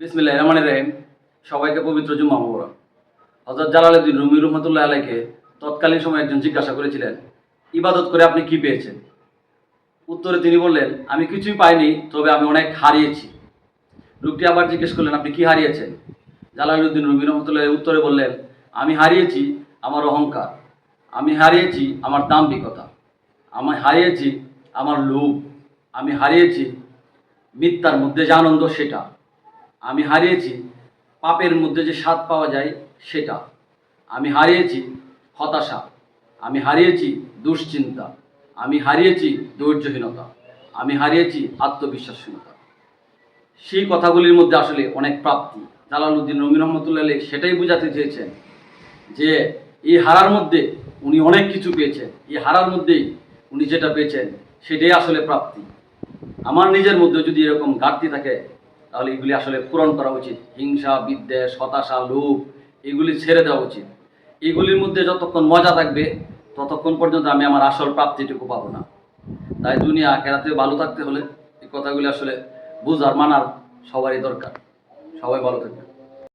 বিসমিল্লাহির রহমানির রহিম। সবাইকে পবিত্র জুম্মা মোবারক। হযরত জালালউদ্দিন রুমি রহমাতুল্লাহি আলাইহিকে তৎকালীন সময়ে একজন জিজ্ঞাসা করেছিলেন, ইবাদত করে আপনি কি পেয়েছেন? উত্তরে তিনি বললেন, আমি কিছুই পাইনি, তবে আমি অনেক হারিয়েছি। লোকটি আবার জিজ্ঞেস করলেন, আপনি কি হারিয়েছেন? জালালউদ্দিন রুমি রহমাতুল্লাহি উত্তরে বললেন, আমি হারিয়েছি আমার অহংকার, আমি হারিয়েছি আমার দাম্ভিকতা, আমি হারিয়েছি আমার লোভ, আমি হারিয়েছি মিথ্যার মধ্যে যে আনন্দ সেটা, আমি হারিয়েছি পাপের মধ্যে যে স্বাদ পাওয়া যায় সেটা, আমি হারিয়েছি হতাশা, আমি হারিয়েছি দুশ্চিন্তা, আমি হারিয়েছি ধৈর্যহীনতা, আমি হারিয়েছি আত্মবিশ্বাসহীনতা। সেই কথাগুলির মধ্যে আসলে অনেক প্রাপ্তি। জালালউদ্দিন রুমি রহমতুল্লাহ আলাইহি সেটাই বোঝাতে চেয়েছেন যে এই হারার মধ্যে উনি অনেক কিছু পেয়েছেন, এই হারার মধ্যেই উনি যেটা পেয়েছেন সেটাই আসলে প্রাপ্তি। আমার নিজের মধ্যে যদি এরকম ঘাটতি থাকে তাহলে এগুলি আসলে পূরণ করা উচিত। হিংসা, বিদ্বেষ, হতাশা, লোভ এগুলি ছেড়ে দেওয়া উচিত। এগুলির মধ্যে যতক্ষণ মজা থাকবে ততক্ষণ পর্যন্ত আমি আমার আসল প্রাপ্তিটুকু পাবো না। তাই দুনিয়া আখিরাতে ভালো থাকতে হলে এই কথাগুলি আসলে বুঝার মানার সবারই দরকার। সবাই ভালো থাকবে।